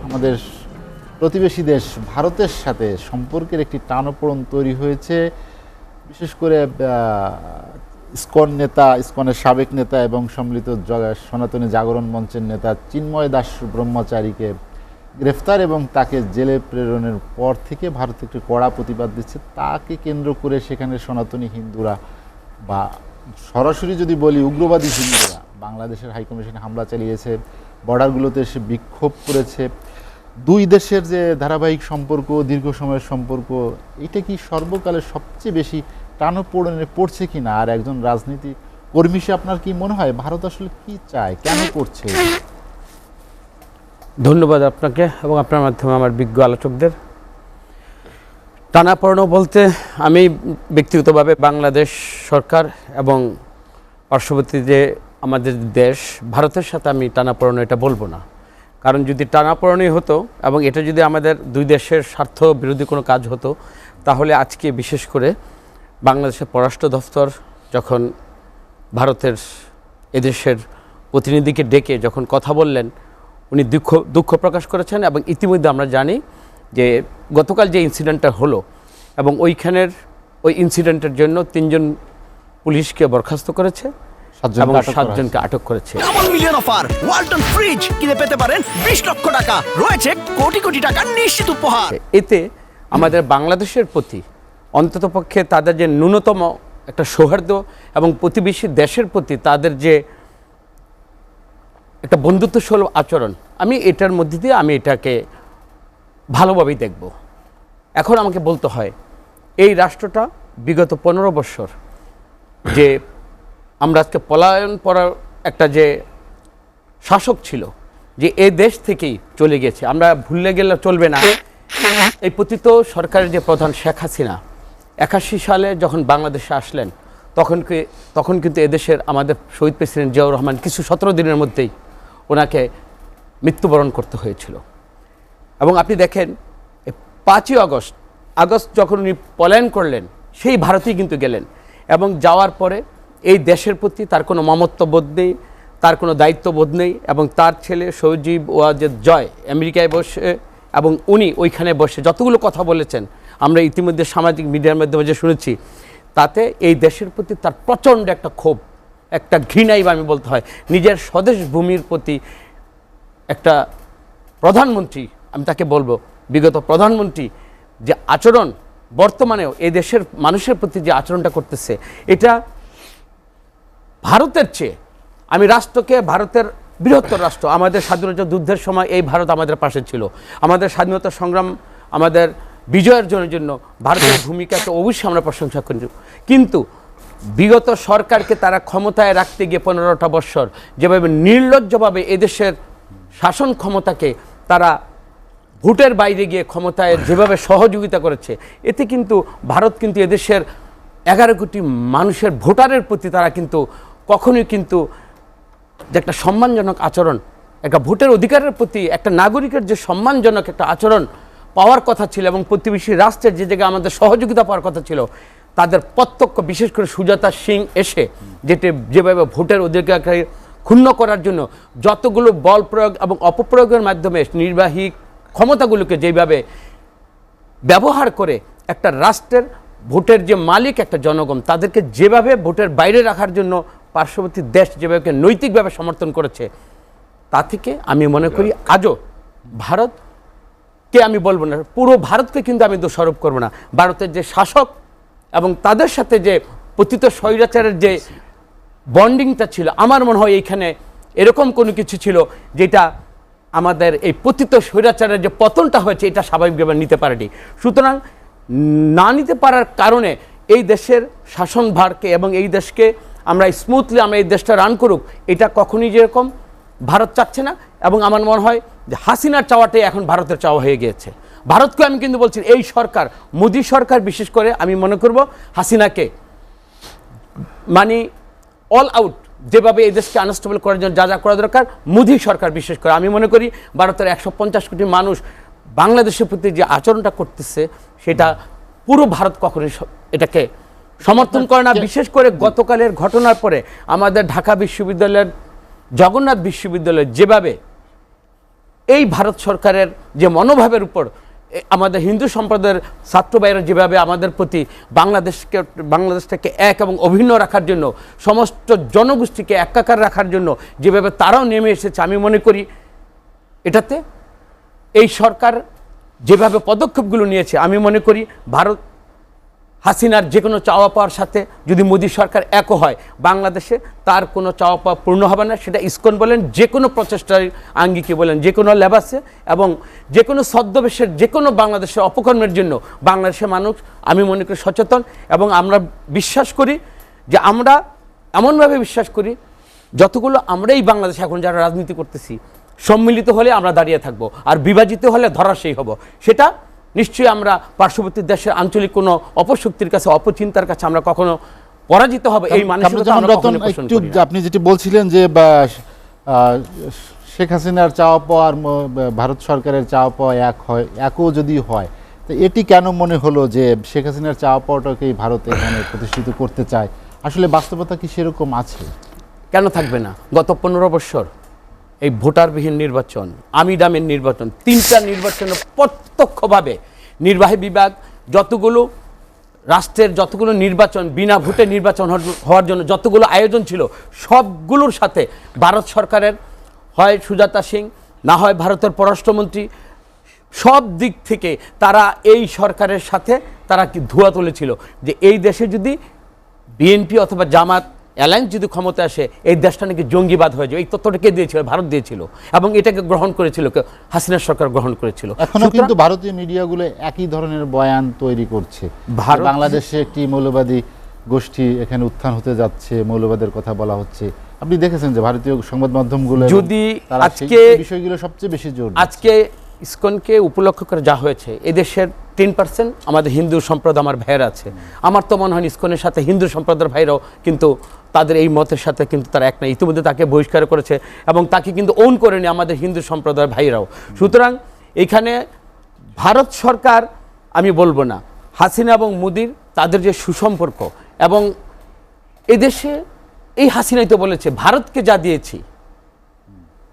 আমাদের প্রতিবেশী দেশ ভারতের সাথে সম্পর্কের একটি টানাপোড়েন তৈরি হয়েছে। বিশেষ করে ইসকনের সাবেক নেতা এবং সম্মিলিত সনাতনী জাগরণ মঞ্চের নেতা চিন্ময় দাস ব্রহ্মচারীকে গ্রেফতার এবং তাকে জেলে প্রেরণের পর থেকে ভারত একটি কড়া প্রতিবাদ দিচ্ছে। তাকে কেন্দ্র করে সেখানে সনাতনী হিন্দুরা বা সরাসরি যদি বলি উগ্রবাদী হিন্দুরা বাংলাদেশের হাইকমিশনে হামলা চালিয়েছে, বর্ডারগুলোতে এসে বিক্ষোভ করেছে। দুই দেশের যে ধারাবাহিক সম্পর্ক, দীর্ঘ সময়ের সম্পর্ক, এটা কি সর্বকালের সবচেয়ে বেশি টানাপোড়েনে পড়ছে কিনা? আর একজন রাজনীতি কর্মী হিসেবে আপনার কি মনে হয় ভারত আসলে কি চায়, কেন করছে? ধন্যবাদ আপনাকে এবং আপনার মাধ্যমে আমার বিজ্ঞ আলোচকদের। টানাপোড়েন বলতে আমি ব্যক্তিগতভাবে বাংলাদেশ সরকার এবং পার্শ্ববর্তী যে আমাদের দেশ ভারতের সাথে আমি টানাপোড়েন এটা বলবো না। কারণ যদি টানাপোড়েনই হতো এবং এটা যদি আমাদের দুই দেশের স্বার্থ বিরোধী কোনো কাজ হতো, তাহলে আজকে বিশেষ করে বাংলাদেশের পররাষ্ট্র দফতর যখন ভারতের এদেশের প্রতিনিধিকে ডেকে যখন কথা বললেন, উনি দুঃখ প্রকাশ করেছেন। এবং ইতিমধ্যে আমরা জানি যে গতকাল যে ইনসিডেন্টটা হলো এবং ওই ইনসিডেন্টের জন্য 3 জন পুলিশকে বরখাস্ত করেছে এবং 7 জনকে আটক করেছে। Double million offer Walton fridge কিনে পেতে পারেন 20 লক্ষ টাকা, রয়েছে কোটি কোটি টাকার নিশ্চিত উপহার। এতে আমাদের বাংলাদেশের প্রতি অন্ততপক্ষে তাদের যে ন্যূনতম একটা সৌহার্দ্য এবং প্রতিবেশী দেশের প্রতি তাদের যে একটা বন্ধুত্বসুলভ আচরণ, আমি এটার মধ্যে দিয়ে আমি এটাকে ভালোভাবেই দেখব। এখন আমাকে বলতে হয় এই রাষ্ট্রটা বিগত 15 বছর যে আমরা আজকে পলায়ন করার একটা যে শাসক ছিল, যে এই দেশ থেকেই চলে গেছে, আমরা ভুলে গেলে চলবে না। এই পতিত সরকারের যে প্রধান শেখ হাসিনা 81 সালে যখন বাংলাদেশে আসলেন, তখন কিন্তু এদেশের আমাদের শহীদ প্রেসিডেন্ট জিয়াউর রহমান কিছু 17 দিনের মধ্যেই ওনাকে মৃত্যুবরণ করতে হয়েছিল। এবং আপনি দেখেন 5ই আগস্ট যখন উনি পলায়ন করলেন, সেই ভারতেই কিন্তু গেলেন এবং যাওয়ার পরে এই দেশের প্রতি তার কোনো মমত্ববোধ নেই, তার কোনো দায়িত্ববোধ নেই। এবং তার ছেলে সজীব ওয়াজেদ জয় আমেরিকায় বসে এবং উনি ওইখানে বসে যতগুলো কথা বলেছেন আমরা ইতিমধ্যে সামাজিক মিডিয়ার মাধ্যমে যে শুনেছি, তাতে এই দেশের প্রতি তার প্রচণ্ড একটা ক্ষোভ, একটা ঘৃণাই আমি বলতে হয়। নিজের স্বদেশ ভূমির প্রতি একটা প্রধানমন্ত্রী, আমি তাকে বলবো বিগত প্রধানমন্ত্রী যে আচরণ বর্তমানেও এই দেশের মানুষের প্রতি যে আচরণটা করতেছে, এটা ভারতের চেয়ে আমি রাষ্ট্রকে, ভারতের বৃহত্তর রাষ্ট্র, আমাদের স্বাধীনতা যুদ্ধের সময় এই ভারত আমাদের পাশে ছিল, আমাদের স্বাধীনতা সংগ্রাম, আমাদের বিজয়ের জন্য ভারতের ভূমিকাকে অবশ্যই আমরা প্রশংসা করি। কিন্তু বিগত সরকারকে তারা ক্ষমতায় রাখতে গিয়ে 15টা বৎসর যেভাবে নির্লজ্জভাবে এদেশের শাসন ক্ষমতাকে তারা ভোটের বাইরে গিয়ে ক্ষমতায় যেভাবে সহযোগিতা করেছে, এতে কিন্তু ভারত কিন্তু এদেশের 11 কোটি মানুষের ভোটারের প্রতি তারা কিন্তু কখনোই কিন্তু যে একটা সম্মানজনক আচরণ, একটা ভোটের অধিকারের প্রতি একটা নাগরিকের যে সম্মানজনক একটা আচরণ পাওয়ার কথা ছিল এবং প্রতিবেশী রাষ্ট্রের যে জায়গায় আমাদের সহযোগিতা পাওয়ার কথা ছিল, তাদের প্রত্যক্ষ বিশেষ করে সুজাতা সিং এসে যেভাবে ভোটের অধিকারকে ক্ষুণ্ণ করার জন্য যতগুলো বল প্রয়োগ এবং অপপ্রয়োগের মাধ্যমে নির্বাহী ক্ষমতাগুলোকে যেভাবে ব্যবহার করে একটা রাষ্ট্রের ভোটের যে মালিক একটা জনগণ, তাদেরকে যেভাবে ভোটের বাইরে রাখার জন্য পার্শ্ববর্তী দেশ যেভাবে নৈতিকভাবে সমর্থন করেছে, তা থেকে আমি মনে করি আজও ভারতকে আমি বলবো না, পুরো ভারতকে কিন্তু আমি দোষারোপ করবো না। ভারতের যে শাসক এবং তাদের সাথে যে পতিত স্বৈরাচারের যে বন্ডিংটা ছিল, আমার মনে হয় এইখানে এরকম কোনো কিছু ছিল যেটা আমাদের এই পতিত স্বৈরাচারের যে পতনটা হয়েছে এটা স্বাভাবিকভাবে নিতে পারেনি। সুতরাং না নিতে পারার কারণে এই দেশের শাসনভারকে এবং এই দেশকে আমরা স্মুথলি আমরা এই দেশটা রান করুক, এটা কখনই যেরকম ভারত চাচ্ছে না। এবং আমার মনে হয় যে হাসিনার চাওয়াটাই এখন ভারতের চাওয়া হয়ে গিয়েছে। ভারতকে আমি কিন্তু বলছি এই সরকার, মোদী সরকার বিশেষ করে আমি মনে করব হাসিনাকে মানে অল আউট যেভাবে এই দেশকে আনস্টেবল করার জন্য যা করা দরকার, মোদী সরকার বিশেষ করে আমি মনে করি ভারতের 150 কোটি মানুষ বাংলাদেশের প্রতি যে আচরণটা করতেছে সেটা পুরো ভারত কখনোই এটাকে সমর্থন করে না। বিশেষ করে গতকালের ঘটনার পরে আমাদের ঢাকা বিশ্ববিদ্যালয়ের, জগন্নাথ বিশ্ববিদ্যালয় যেভাবে এই ভারত সরকারের যে মনোভাবের উপর আমাদের হিন্দু সম্প্রদায়ের ছাত্র ভাইরা যেভাবে আমাদের প্রতি বাংলাদেশটাকে এক এবং অভিন্ন রাখার জন্য, সমস্ত জনগোষ্ঠীকে একাকার রাখার জন্য যেভাবে তারাও নেমে এসেছে, আমি মনে করি এটাতে এই সরকার যেভাবে পদক্ষেপগুলো নিয়েছে, আমি মনে করি ভারত হাসিনার যে কোনো চাওয়া পাওয়ার সাথে যদি মোদী সরকার একও হয়, বাংলাদেশে তার কোনো চাওয়া পাওয়া পূর্ণ হবে না। সেটা ইসকন বলেন, যে কোনো প্রচেষ্টার আঙ্গিকে বলেন, যে কোনো লেবাসে এবং যে কোনো ছদ্মবেশের যে কোনো বাংলাদেশের অপকর্মের জন্য বাংলাদেশের মানুষ আমি মনে করি সচেতন। এবং আমরা বিশ্বাস করি যে আমরা এমনভাবে বিশ্বাস করি যতগুলো আমরা এই বাংলাদেশে এখন যারা রাজনীতি করতেছি, সম্মিলিত হলে আমরা দাঁড়িয়ে থাকবো, আর বিভাজিত হলে ধরাশায়ী হব। সেটা নিশ্চয়ই আমরা পার্শ্ববর্তী দেশের আঞ্চলিক কোনো অপশক্তির কাছে, অপচিন্তার কাছে আমরা কখনো পরাজিত হবে এই মানসিকতা আমরা কখনো পোষণ করি না। আপনি যেটি বলছিলেন যে শেখ হাসিনার চাওয়া পাওয়া আর ভারত সরকারের চাওয়া পাওয়া একও যদি হয়, তো এটি কেন মনে হলো যে শেখ হাসিনার চাওয়া পাওয়াটাকেই ভারত এখানে প্রতিষ্ঠিত করতে চায়? আসলে বাস্তবতা কি সেরকম আছে? কেন থাকবে না? গত 15 বছর এই ভোটারবিহীন নির্বাচন, আমিডামের নির্বাচন, 3টা নির্বাচনে প্রত্যক্ষভাবে নির্বাহী বিভাগ যতগুলো রাষ্ট্রের যতগুলো নির্বাচন, বিনা ভোটে নির্বাচন হওয়ার জন্য যতগুলো আয়োজন ছিল, সবগুলোর সাথে ভারত সরকারের হয় সুজাতা সিং, না হয় ভারতের পররাষ্ট্রমন্ত্রী, সব দিক থেকে তারা এই সরকারের সাথে তারা কি ধোঁয়া তুলেছিল যে এই দেশে যদি বিএনপি অথবা জামাত অ্যালায়েন্স যদি ক্ষমতা আসে, এই দেশটা নাকি জঙ্গিবাদ হয়ে যাবে। এই তথ্যটা কে দিয়েছিল? ভারত দিয়েছিল, এবং এটাকে গ্রহণ করেছিল হাসিনা সরকার গ্রহণ করেছিল। এখনো কিন্তু ভারতীয় মিডিয়াগুলো একই ধরনের বয়ান তৈরি করছে। বাংলাদেশে একটি মৌলবাদী গোষ্ঠী এখানে উত্থান হতে যাচ্ছে, মৌলবাদের কথা বলা হচ্ছে। আপনি দেখেছেন যে ভারতীয় সংবাদ মাধ্যমগুলো যদি আজকে বিষয়গুলো সবচেয়ে বেশি জোর আজকে ইসকনকে উপলক্ষ করে যা হয়েছে, এদেশের 10% আমাদের হিন্দু সম্প্রদায় আমার ভাইয়েরা আছে। আমার তো মনে হয় ইসকনের সাথে হিন্দু সম্প্রদায়ের ভাইরাও কিন্তু তাদের এই মতের সাথে কিন্তু তারা এক না। ইতিমধ্যে তাকে বহিষ্কার করেছে এবং তাকে কিন্তু ওন করেনি আমাদের হিন্দু সম্প্রদায়ের ভাইরাও। সুতরাং এখানে ভারত সরকার, আমি বলবো না, হাসিনা এবং মোদির তাদের যে সুসম্পর্ক, এবং এদেশে এই হাসিনাই তো বলেছে ভারতকে যা দিয়েছি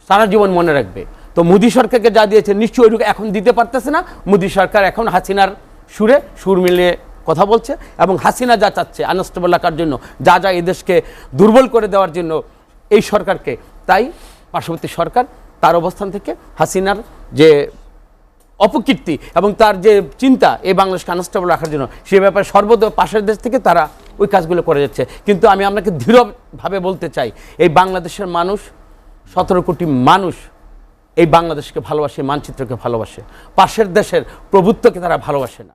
সারা জীবন মনে রাখবে। তো মোদী সরকারকে যা দিয়েছে নিশ্চয়ই ওইটুকু এখন দিতে পারতেছে না। মোদী সরকার এখন হাসিনার সুর মিলিয়ে কথা বলছে, এবং হাসিনা যা চাচ্ছে আনস্টেবল রাখার জন্য, যা যা এই দেশকে দুর্বল করে দেওয়ার জন্য এই সরকারকে, তাই পার্শ্ববর্তী সরকার তার অবস্থান থেকে হাসিনার যে অপকীর্তি এবং তার যে চিন্তা এই বাংলাদেশকে আনস্টেবল রাখার জন্য, সে ব্যাপারে সর্বদা পাশের দেশ থেকে তারা ওই কাজগুলো করে যাচ্ছে। কিন্তু আমি আপনাকে দৃঢ়ভাবে বলতে চাই, এই বাংলাদেশের মানুষ, 17 কোটি মানুষ এই বাংলাদেশকে ভালোবাসে, মানচিত্রকে ভালোবাসে, পাশের দেশের প্রভুত্বকে তারা ভালোবাসে না।